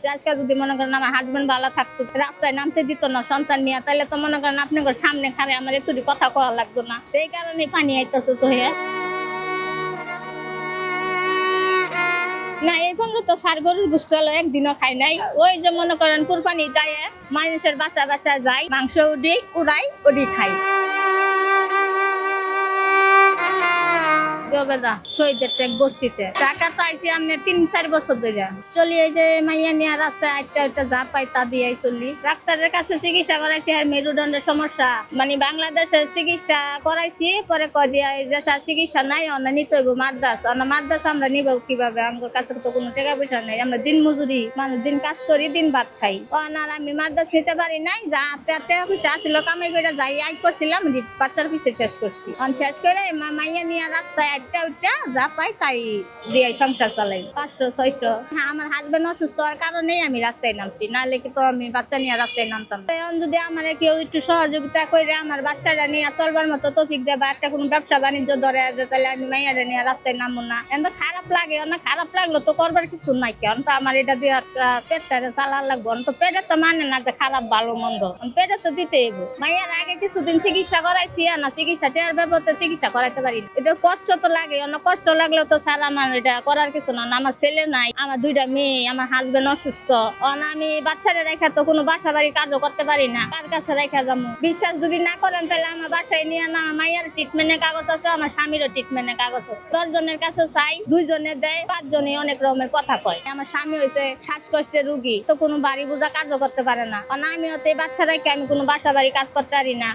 আজকে যদি মনে করেন আমার হাজবেন্ড ভালো থাকতো, রাস্তায় নামতে দিত না সন্তান নিয়ে, তাহলে তো মনে করেন আপনার সামনে খারে আমার এতটি কথা কওয়া লাগতো না। এই কারণে পানি আইতেছে সহিয়া না। এই পর্যন্ত সার গরুর গোশত হলো একদিনও খাই নাই। ওই যে মনে করেন কুরবানি যায় মানুষের বাসায় বাসায় যাই, মাংস উড়াই ওডি খাই। জবেদা শহীদের টেক বস্তিতে টাকা তো আইসি আপনি ৩-৪ বছর ধরে চলি। এই যে মাইয়া নিয়ে রাস্তায় একটা যা পাই তা দিয়ে চলি। ডাক্তারের কাছে চিকিৎসা করাইছি আর মেরুদণ্ডের সমস্যা, মানে বাংলাদেশের চিকিৎসা করাইছি, পরে কয় দিয়া এই দেশের চিকিৎসা নাই, অন্য নিতে হইব মাদ্রাস। মাদ্রাস আমরা নিব কিভাবে? আমার কাছে তো কোনো টাকা পয়সা নাই, আমরা দিন মজুরি মানুষ, দিন কাজ করি দিন ভাত খাই। আর আমি মাদ্রাস নিতে পারি নাই, যা টাকা পয়সা আসছিল কামাই করে যাই আই করছিলাম, বাচ্চার পিছিয়ে শেষ করছি। শেষ করে মাইয়া নিয়ে রাস্তায় যা পাই তাই দিয়ে সংসার চালাই। 500-600। হ্যাঁ, আমার হাজবেন্ড অসুস্থ হওয়ার কারণেই আমি রাস্তায় নামছি, নাহলে কিন্তু আমি বাচ্চা নিয়ে রাস্তায় নামতাম। এখন যদি আমার কেউ একটু সহযোগিতা করে আমার বাচ্চাটা নিয়ে চলবার মতো তৌফিক দেয় বা একটা কোনো ব্যবসা বাণিজ্য ধরে, তাহলে আমি মাইয়াটা নিয়ে রাস্তায় নামবো না। এখন খারাপ লাগে না, খারাপ লাগলো তো করবার কিছু নাই। কারণ তো আমার এটা দিয়ে পেটটা চালা লাগবো, তো পেটে তো মানে না যে খারাপ ভালো মন্দ, পেটে তো দিতে হইব। মাইয়ার আগে কিছুদিন চিকিৎসা করাইছি, না চিকিৎসা টের ব্যাপারে চিকিৎসা করাইতে পারি। এটা কষ্ট তো লাগে, অনেক কষ্ট লাগলেও তো স্যার আমার এটা করার কিছু না। আমার ছেলে নাই, আমার 2টা মেয়ে, আমার হাজবেন্ড অসুস্থ, আমি বাচ্চারা রেখা তো কোনো বাসা বাড়ি কাজও করতে পারি না, কার কাছে রেখা যাবো? বিশ্বাস যদি না করেন তাহলে আমার বাসায় নিয়ে না, মাইয়ার ট্রিটমেন্টের কাগজ আছে, আমার স্বামীরও ট্রিটমেন্টের কাগজ আছে। 10 জনের কাছে চাই, 2 জনে দেয়, 5 জনে অনেক রকমের কথা কয়। আমার স্বামী হয়েছে শ্বাসকষ্টের রুগী, তো কোনো বাড়ি বোঝা কাজও করতে পারে না। আমি হতে বাচ্চা রেখে আমি কোনো বাসা বাড়ি কাজ করতে পারি না।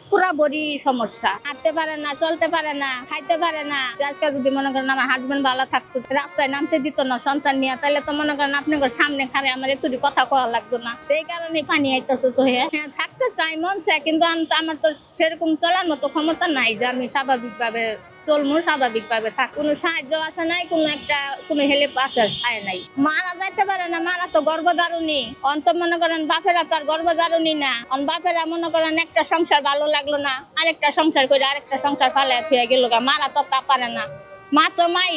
পুরা বড়ি সমস্যা, হাঁটতে পারে না, চলতে পারে না, খাইতে পারে না। আজকে যদি মনে করেন আমার হাজবেন্ড ভালো থাকতো, রাস্তায় নামতে দিত না সন্তান নিয়ে, তাহলে তো মনে করেন আপনার সামনে খারে আমার এতটি কথা কওয়া লাগতো না। এই কারণে পানি আইতেছে সহিয়া। হ্যাঁ, থাকতে চাই, মন চাই, কিন্তু আমার তো সেরকম চলার মতো ক্ষমতা নাই যে আমি স্বাভাবিকভাবে চলমু, স্বাভাবিকভাবে থাক। কোনো সাহায্য আসে নাই, কোনো হেল্প আসে নাই। মারা যাইতে পারে না, মারা তো গর্ভধারণী। অন্ত মনে করেন বাপেরা তো আর গর্ভধারণী না। বাপেরা মনে করেন একটা সংসার ভালো লাগলো না, আরেকটা সংসার করে আরেকটা সংসার ফালে থুয়ে গেল, মারা তো তা পারে না। মা তো মাই।